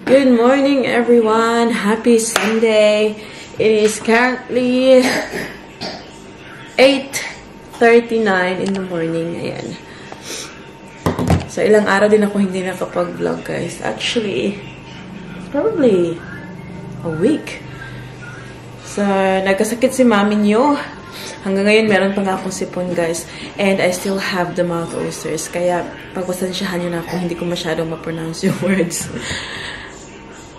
Good morning, everyone. Happy Sunday. It is currently 8:39 in the morning. Ayan. So, ilang araw din ako hindi nakapag-vlog, guys. Actually, it's probably a week. So, nagkasakit si mami niyo. Hanggang ngayon, meron pa nga akong sipon, guys. And I still have the mouth ulcers. Kaya, pagpasensyahan niyo na ako, hindi ko masyadong ma-pronounce yung words.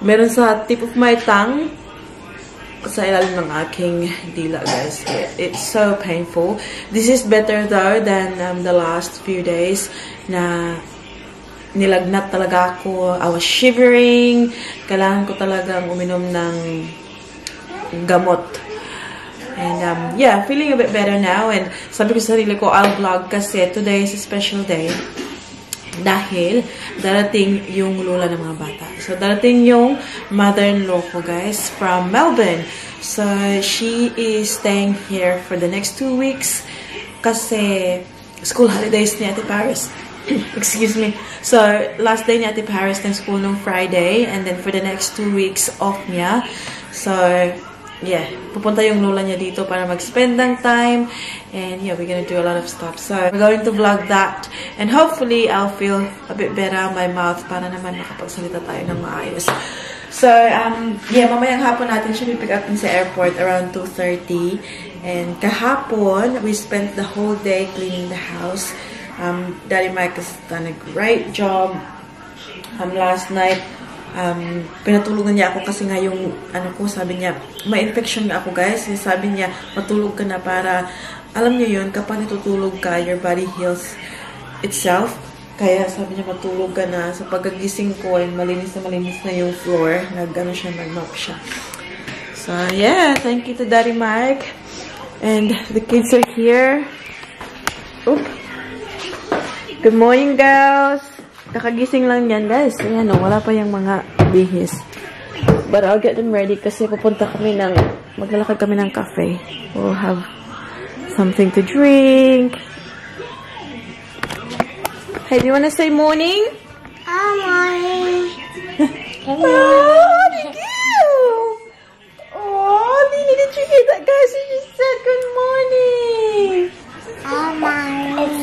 Meron sa tip of my tongue, sa ilalim ng aking dila, guys. It's so painful. This is better, though, than the last few days na nilagnat talaga ako. I was shivering. Kailangan ko talagang uminom ng gamot. And, yeah, feeling a bit better now. And sabi ko sa sarili ko, I'll vlog kasi today is a special day. Dahil darating yung lola ng mga bata. So, darating yung mother-in-law ko, guys, from Melbourne. So, she is staying here for the next 2 weeks kasi school holidays ni Ate Paris. Excuse me. So, last day ni Ate Paris ng school nung Friday, and then for the next 2 weeks off niya. So, yeah, pupunta yung lola niya dito para mag-spend ng time. And yeah, we're gonna do a lot of stuff. So, we're going to vlog that. And hopefully, I'll feel a bit better on my mouth para naman makapagsalita tayo ng maayos. So, yeah, mamayang hapon natin siya pick up sa airport around 2:30. And kahapon, we spent the whole day cleaning the house. Daddy Mike has done a great job. Last night, pinatulungan niya ako kasi nga yung, sabi niya, may infection nga ako, guys. Sabi niya, matulog ka na para, alam niyo yun, kapag natutulog ka, your body heals itself. Kaya sabi niya, matulog ka na. Sa pagkagising ko, ay malinis na yung floor. Nag-mop siya. So, yeah, thank you to Daddy Mike. And the kids are here. Oop. Good morning, girls. Kakagising lang yan, guys. Ayan, wala pa yung mga bihis. But I'll get them ready kasi maglalakad kami ng cafe. We'll have something to drink. Hey, do you want to say morning? Morning. Oh, thank you. Oh, Lily, did you hear that, guys? She just said good morning.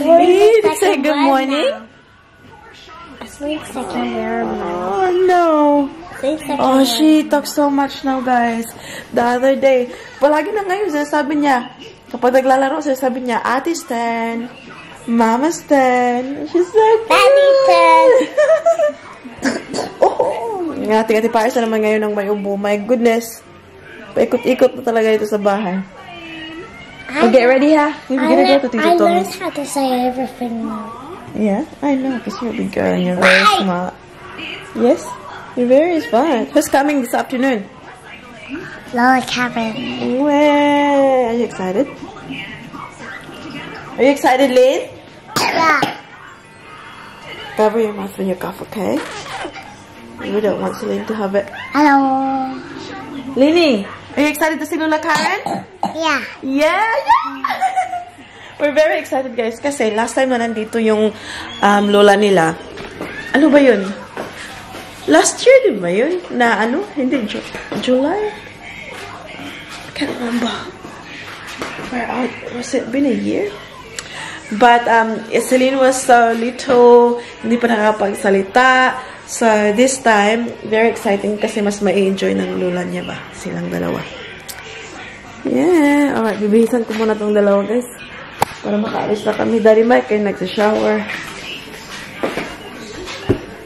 Lily, did you say good morning? Oh, no. Oh, she talks so much now, guys. The other day, palagi na ngayon, sabi niya, kapag naglalaro, sabi niya, Ate Stan, Mama Stan. She's so cute. Daddy Stan. Oh, yung Ate Paris na naman ngayon ng may ubo. My goodness. Paikot-ikot na talaga ito sa bahay. Get ready, ha? I learned how to say everything now. Yeah, I know, because you're a big girl and you're very smart. Yes, you're very smart. Who's coming this afternoon? Lola Karen. Well, are you excited? Are you excited, Lynn? Yeah. Cover your mouth when you cough, okay? We don't want Celine to have it. Hello. Lini, are you excited to see Lola Karen? Yeah. Yeah! We're very excited, guys, kasi last time na nandito yung lola nila. Ano ba yun? Last year, di ba yun? Na Hindi, July? I can't remember. Was it been a year? But, Celine was so little, hindi pa nakakapagsalita. So, this time, very exciting kasi mas ma-enjoy ng lola niya ba? Silang dalawa. Yeah. Alright, bibihisan ko muna tong dalawa, guys. Para makaalis na kami. Daddy Mike ay nagsa-shower.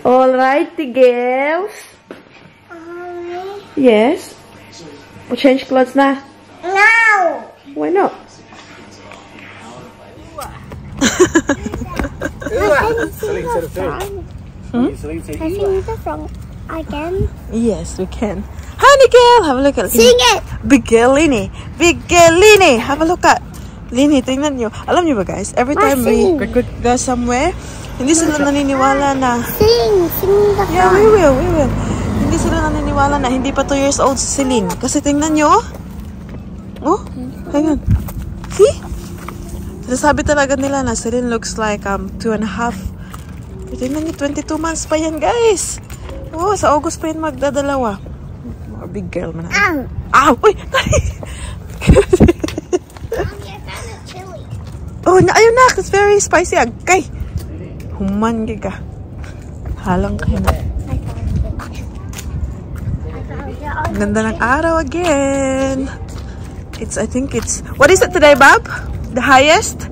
Alrighty, girls. Yes? We'll change clothes na? No! Why not? Celine said the front again. Yes, we can. Honey girl, have a look at Sing it! Big girl, Lini. Big girl, Lini. Have a look at Lini, tingnan nyo. Alam nyo ba, guys? Every time we go somewhere, hindi sila naniniwala na... Sing the front. Yeah, we will. Hindi sila naniniwala na hindi pa 2 years old si Celine. Kasi tingnan nyo, oh. Hang on. See? Sabi talaga nila na Celine looks like 2.5. Tingnan nyo, 22 months pa yan, guys. Oh, sa August pa yun magdadalawa. Mga big girl man. Ow! Ow! Uy! Oh, ayun na! It's very spicy. Agkay! Human ka. Halang kayo na. Ganda ng araw again. I think it's... What is it today, Bob? The highest?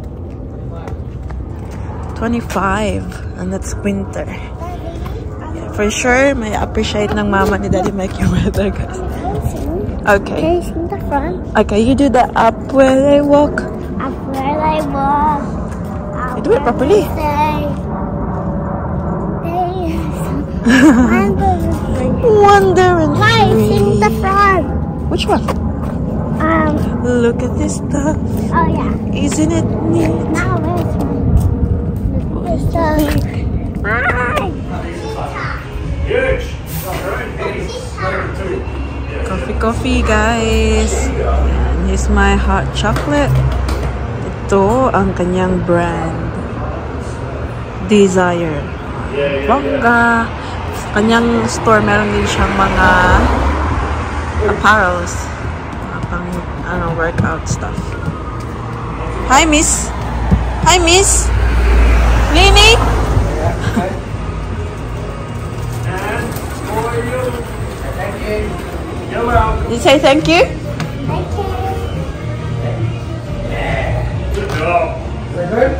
25. And that's winter. Yeah, for sure, may appreciate ng mama ni Daddy Mike yung weather, guys. Okay. In the front. Okay, you do the up where they walk. Up where they walk. You do it properly. Wonder and Hey, in the front. Which one? Look at this stuff. Oh yeah. Isn't it neat? Now it's Hi. Coffee, guys. And here's my hot chocolate. Ito ang kanyang brand. Desire. Bongga. Sa kanyang store, meron din siyang mga apparels. Pang, workout stuff. Hi, miss. Hi, miss. Nini? And for you. Thank you. You're welcome. Did you say thank you? Good job. Very good.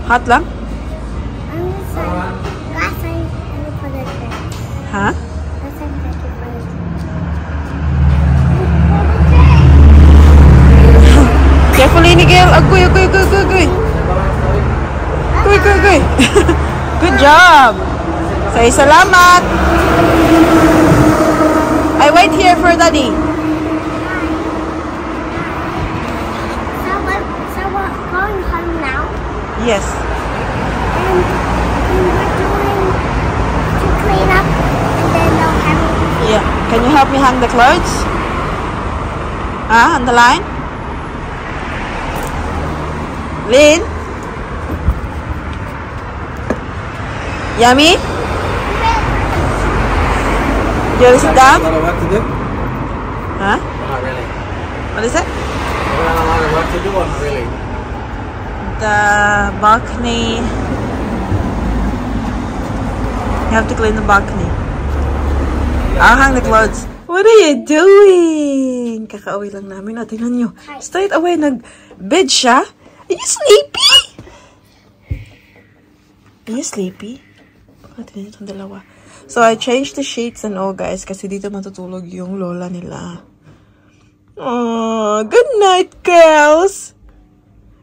Hot lang? I'm just saying. Last time I put it there. Ha? Last time I put it there. Carefully, Nigel. Agoy. Agoy. Good job. Say salamat. I wait here for Daddy. So we're going home now. Yes. And we're doing to clean up and then they'll have it. Yeah. Can you help me hang the clothes? On the line? Lynn? Yummy? You want to sit down? A lot of work to do? Huh? Not really. What is it? We've got a lot of work to do, or not really? The balcony. You have to clean the balcony. I'll hang the clothes. What are you doing? Kakauwi lang namin. Tingnan nyo. Straight away, nag-bed siya. Are you sleepy? Are you sleepy? Tingnan itong dalawa. So, I changed the sheets and all, guys. Kasi dito matutulog yung lola nila. Oh, good night, girls!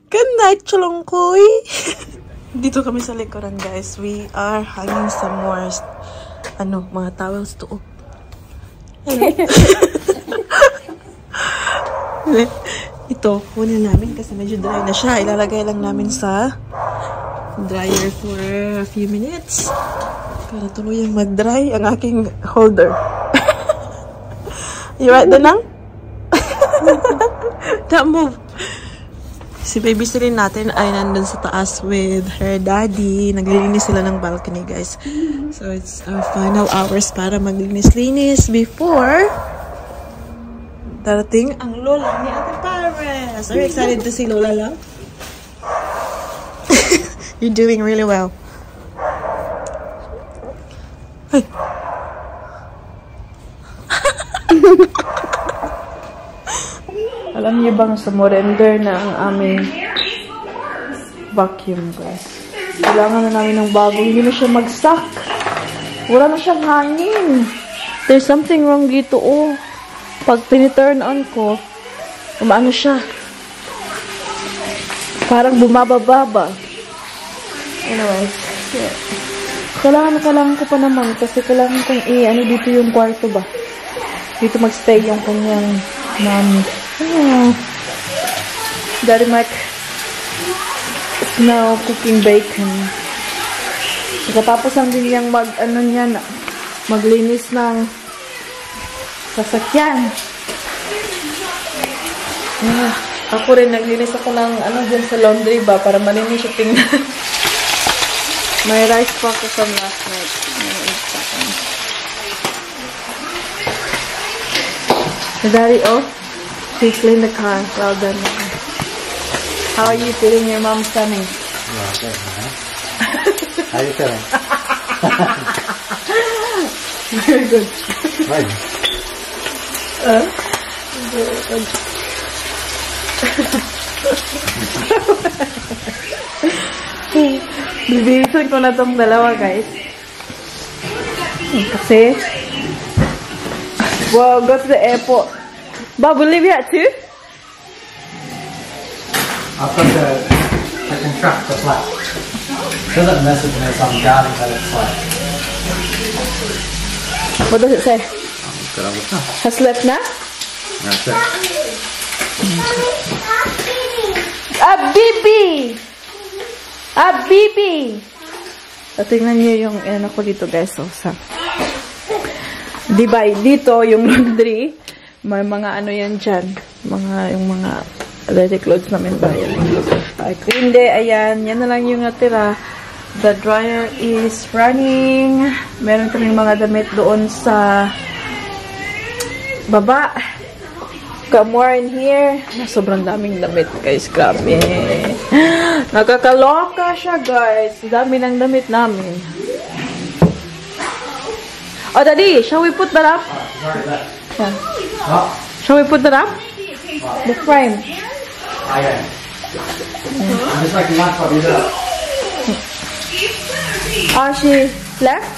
Good night, Chalongkoy! Dito kami sa likuran, guys. We are hanging some more, mga towels to. Hello. Ito, kunin namin kasi medyo dry na siya. Ilalagay lang namin sa dryer for a few minutes. Para tuluyang mag-dry ang aking holder. You right, Danang? Don't move. Si baby Celine natin ay nandun sa taas with her daddy. Naglilinis sila ng balcony, guys. So, it's our final hours para maglinis-linis before darating ang lola ni Ate Pares. Are you excited to see Lola lang? You're doing really well. Hey. Alam niyo bang sumurrender na ang aming vacuum, guys? Kailangan na namin ng bago. Hindi na siya mag-suck. Wala na siyang hangin. There's something wrong dito, oh. Pag piniturn on ko, umaano siya. Parang bumababa. Anyways, yeah. Kailangan ko pa naman kasi kailangan kong dito yung kwarto ba. Dito magstay yung kanyang mommy. Oh. Daddy Mike is now cooking bacon. Pagkatapos ang din niyang maglinis ng sasakyan. Ako rin, naglinis ako ng dyan sa laundry ba para malinis siya tingnan. May rice pa ako from last night. Daddy, oh, she cleaned the car. Well done. How are you feeling your mom's coming? Yeah, good, man. How are you feeling? Very good. Right. Very good. Bibilisan ko na tong dalawa, guys. Kasi, well, go to the airport. Bob, will leave you at 2? I've got I can track the flat. Doesn't message me, so I'm doubting that it's like. What does it say? Good, I was not. Has left na? That's it. Bibi! Bibi! So, tingnan niyo yung ano ko dito, guys. So, diba, dito, yung laundry, may mga ano yan dyan. Yung mga dirty clothes namin ba yan. Hindi, ayan. Yan na lang yung natira. The dryer is running. Meron kaming mga damit doon sa baba. Got more in here. Sobrang daming damit, guys. Grabe. Nakakaloka siya, guys. Dami ng damit namin. Oh, Daddy, shall we put that up? Yeah. Shall we put that up? The frame. Okay. I'm just making lunch for you. Oh, she left?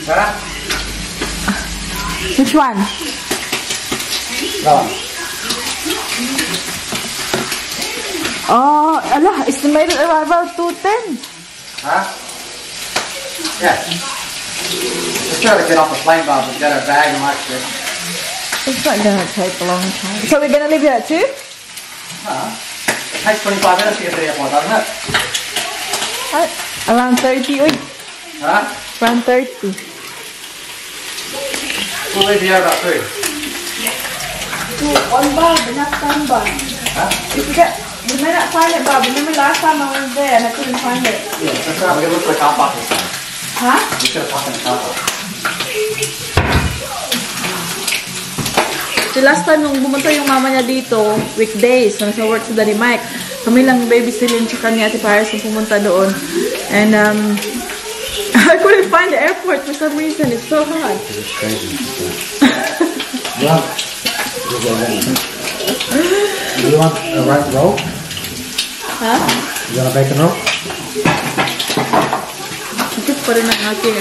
Sarah? Which one? Go. Oh, ala, estimated arrival 2:10. Huh? Yeah. Just try to get off the plane, Bob, and get our bag and watch it. It's not gonna take a long time. So we're gonna leave you at 2? It takes 25 minutes to get to the airport, doesn't it? Around 30, uy. Huh? Around 30. We'll leave you out about 3. One Bob, enough time, Bob. Huh? If you get, you may not find it, Bob. Remember last time I was there and I couldn't find it. Yeah, that's right. We're going to look for a car park this time. Huh? We should have parked in the car park. The last time nung bumunta yung mama niya dito, weekdays, nasa work sa Daddy Mike, kami lang babysilin sa kanya Ate Paris nung pumunta doon. And, I couldn't find the airport for some reason. It's so hard. It's crazy. Yeah. Do you want a right roll? Huh? You want a bacon roll? Sikit pa rin ang aking,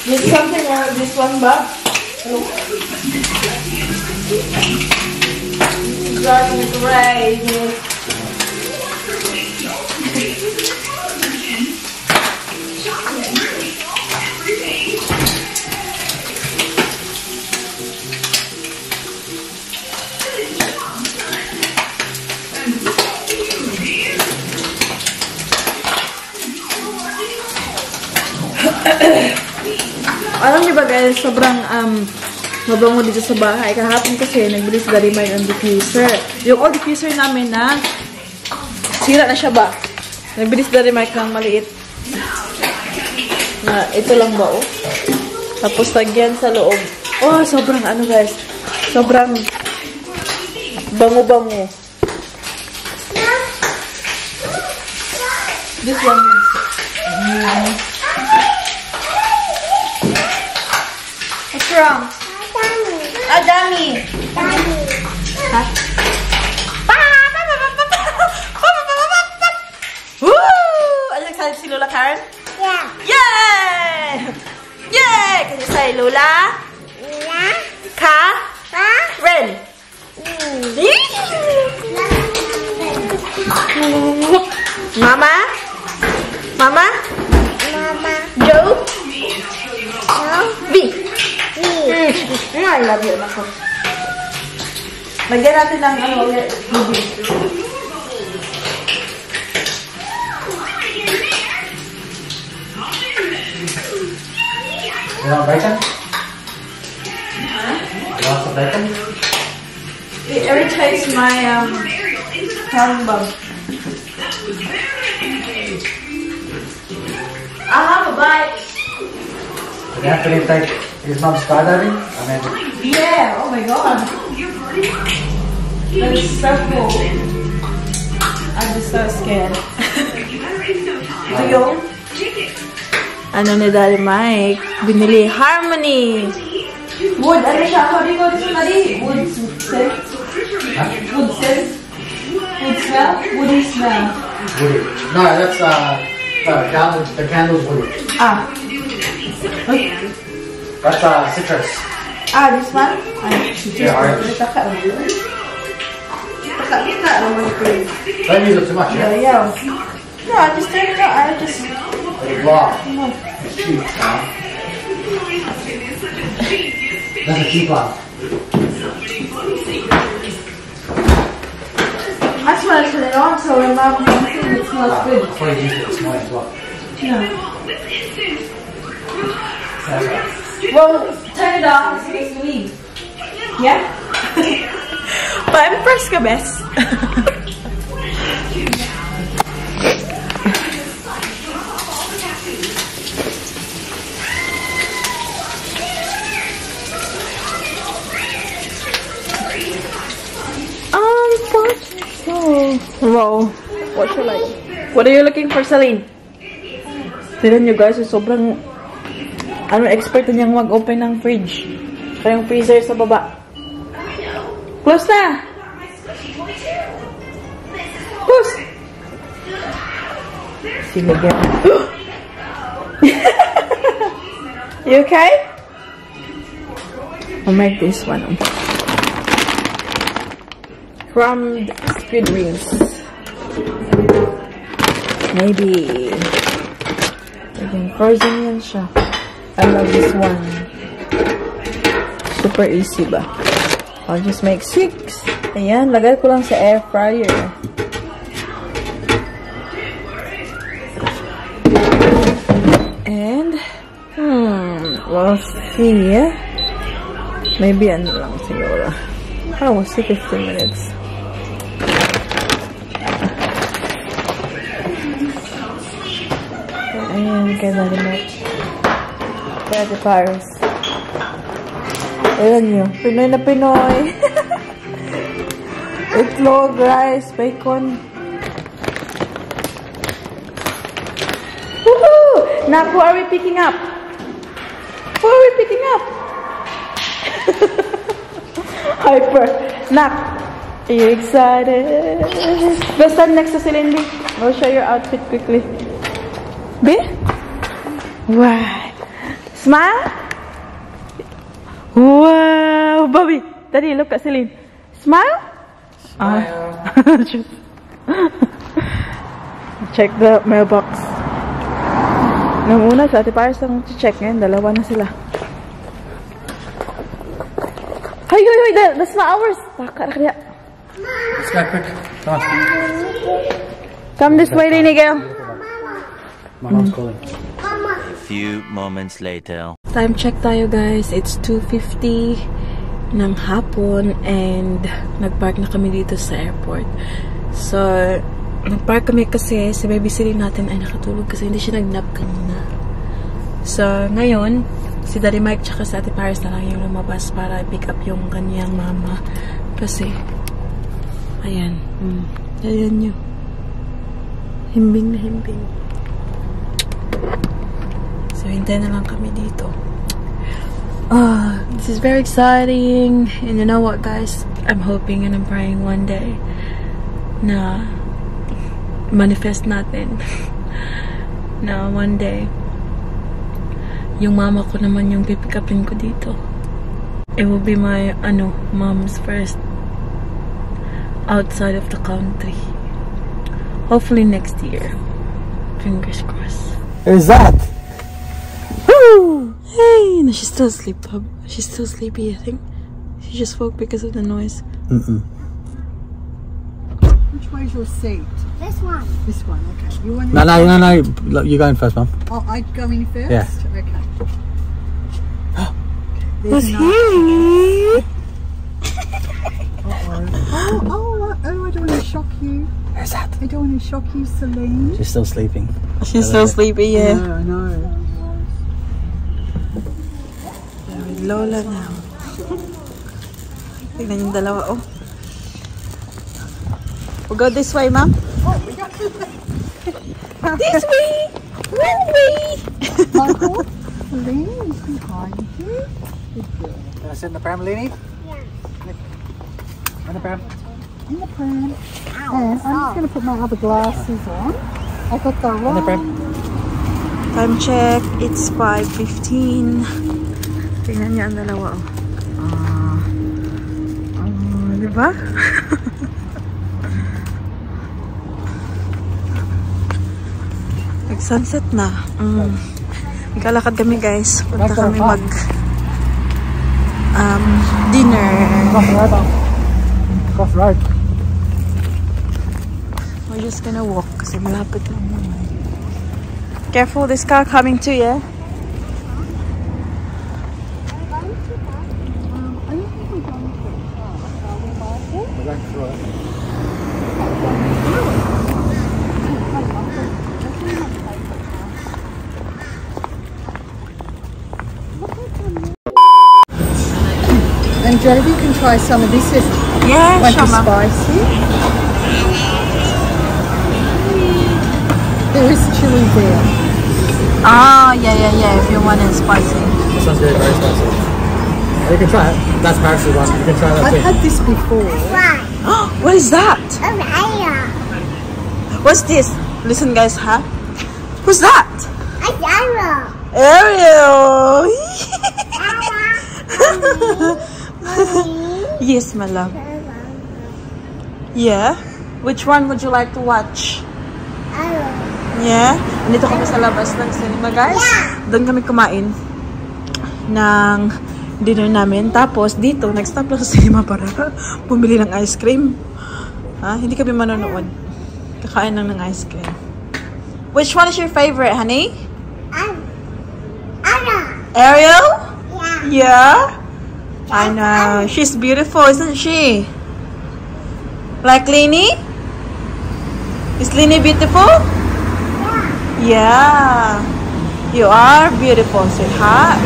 There's something wrong with this one, Bob. It's driving me crazy. Alam niyo ba guys, sobrang mabango dito sa bahay. Kahapon kasi nagbili si Daddy Mike ng diffuser. Yung old diffuser namin na sira na siya ba? Nagbili si Daddy Mike ng maliit. Na ito lang ba oh. Tapos lagyan sa loob. Oh, sobrang ano guys. Sobrang bango-bango. This one is what's wrong? Dami. Ha? Woo! Are you excited to see Lola Karen? Yeah. Yay! Yay! Can you say Lola? Lola. Karen. Mama? Mama? Mama. Joe? No. V. I love you, ako. Lagyan natin ng ano ulit. You want bacon? Huh? Lots of bacon? It irritates my tongue bug. I'll have a bite. Did Anthony take his mum skydiving? I mean, Yeah, oh my god. That is so cool. I'm just so scared. Do you? Ano ni Daddy Mike? Binili Harmony. Wood, ano siya? How do you call this one, Daddy? Wood scent? Wood scent? Wood smell? Woody smell. woody. No, that's the candle's woody. Ah. Okay. That's citrus. Ah, this one? Ay, Yeah, orange. Don't use it too much, yeah? Yeah. No, I just turn it out. I just... It'll blow up. It's cheap, That's a cheap one. I just want to turn it on so when Mom comes in, it smells good. That's why you use it this morning as well. Yeah. That's right. Well, turn it off as soon as you leave. Yeah? Pa-impress ka, bes. Wow. What you like? What are you looking for, Celine? Tignan nyo guys, sobrang expert na niyang mag-open ng fridge. Kaya yung freezer sa baba. Close na! Close! Sige, girl. You okay? I'll make this one. From squid rings. Maybe. Again, frozen yan siya. I love this one. Super easy ba? I'll just make 6. Ayan, lagay ko lang sa air fryer. And, we'll see. Maybe ano lang siguro. Oh, we'll see 15 minutes. Ayan, kaya nalimot. Kaya the Paris. Ayan nyo. Pinoy na Pinoy. Itlog, rice, bacon. Woohoo! Now, who are we picking up? Who are we picking up? Hyper. Nak, are you excited? Go stand next to Celine B. I'll show your outfit quickly. B? Wow. Smile? Wow. Bobby, Daddy, look at Celine. Smile? Smile. Check the mailbox. Nung una, sa Ate Paris ang check ngayon. Dalawa na sila. Hey, that's not ours. Let's go quick. Come on. Come this way, Lini girl. My mom's calling. A few moments later. Time check tayo guys. It's 2:50 ng hapon and nagpark na kami dito sa airport. So, nagpark kami kasi sa babysitting natin ay nakatulog kasi hindi siya nag-nap kanina. So, ngayon, si Daddy Mike tsaka si Ate Paris na lang yung lumabas para pick up yung kanyang mama. Kasi, ayan. Ayan nyo. Himbing na himbing. So, hintay na lang kami dito. This is very exciting. And you know what, guys? I'm hoping and I'm praying one day na manifest natin na one day yung mama ko naman yung pipick upin ko dito. It will be my, mom's first outside of the country. Hopefully next year. Fingers crossed. Who's that? Woo! Hey! No, she's still asleep. She's still sleepy, I think. She just woke because of the noise. Which way's your seat? This one. This one, okay. You want No. You're going first, Mum. Oh, I go in first? Yeah. Okay. What's here? you. Where's that? I don't want to shock you, Celine. She's still sleeping. She's still sleepy, yeah. No, I know. They're with Lola now. Tignan yung dalawa, oh. We'll go this way, Mom. This way! One way! Michael, Celine, is behind you. Can I sit in the pram, Lenny? Yeah. In the pram. In the pram. And I'm just going to put my other glasses on. I got the In the pram. Time check, it's 5:15. Tingnan niyo ang dalawa, oh. Diba? Nag-sunset na. Magkalakad kami, guys. Punta kami mag dinner. Cross road. We're just gonna walk kasi malapit lang naman. Careful, this car coming too, yeah? And Jovi can try some of this. Yeah, Might be sure, Mom. spicy. There is chili there. Ah, yeah. If you want it spicy. This one's very spicy. You can try it. That's parachute one. You can try that I've too. had this before. What is that? What's this? Listen, guys, huh? Who's that? Ariel. Yes, my love. Yeah. Which one would you like to watch? Yeah. Nandito kami sa labas ng cinema, guys. Doon kami kumain ng dinner namin. Tapos dito, nag-stop lang sa cinema para bumili ng ice cream. Ha? Hindi kami manonood. Kakain lang ng ice cream. Which one is your favorite, honey? Ariel? Yeah? I know. She's beautiful, isn't she? Like Lini? Is Lini beautiful? Yeah. You are beautiful, sweetheart.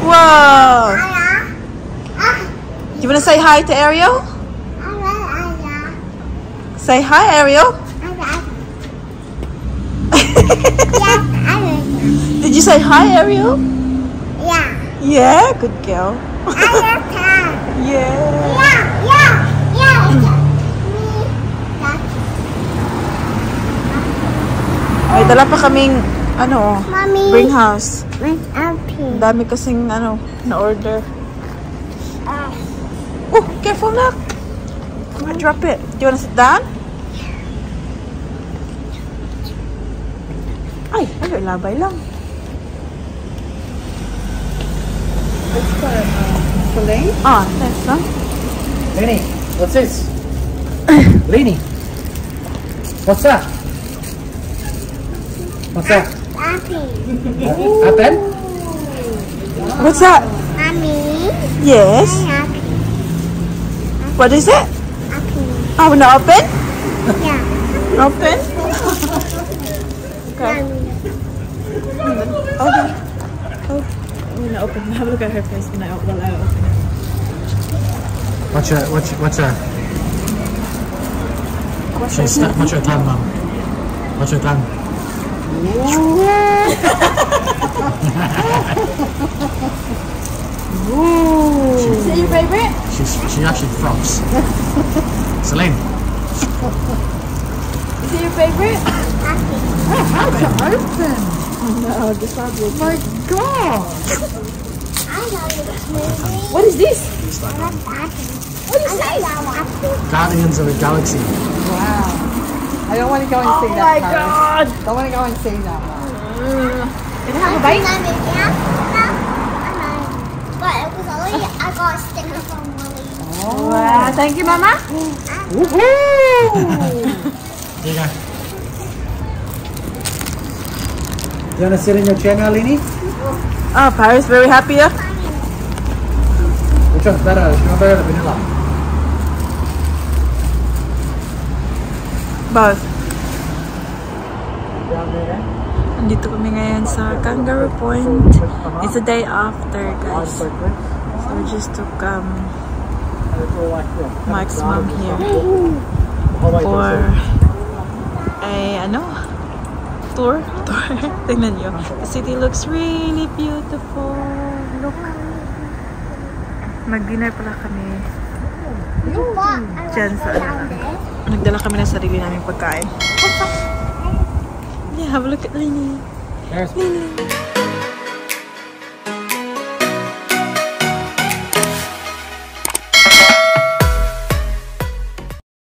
Whoa. You want to say hi to Ariel? Say hi, Ariel. Did you say hi, Ariel? Yeah, good girl. Yeah. May dala pa kaming Mommy. bring house. Okay. Ang dami kasing na order. Oh, careful na. Come on, drop it. Do you want to sit down? Ay, labay lang. Let's go, Celine. Ah, thanks, huh? Lenny, what's this? Lenny, what's that? What's that? Apple? What's that? Mommy. Yes. Happy. What is it? Happy. Oh, wanna open? Yeah. Open? Okay. Open. Oh, I'm gonna open. Have a look at her face when I open it. Watch her tongue, Mum. Watch her tongue. Is it your favorite? She actually frogs. Celine. Is it your favorite? How to open? No, this one. Oh my God. What is this? What is this? Guardians of the Galaxy. Wow. I don't want to go and see Oh that. my God. Don't want to go and see that one. Did it have a bite? But it was only, I got a sticker from Willie. Wow, thank you, Mama. Here you go. You want to sit in your chair now, Lenny? Oh, Paris, very happy. Yeah? Which one's better? Strawberry or vanilla? Both. Nandito kami ngayon sa Kangaroo Point. It's a day after, guys. So we just took Mike's mom here for a tour. Tingnan nyo. The city looks really beautiful. Look. Mag-dinner pala kami. Diyan sa nagdala kami ng sarili naming pagkain. Yeah, have a look at Lini. Lini.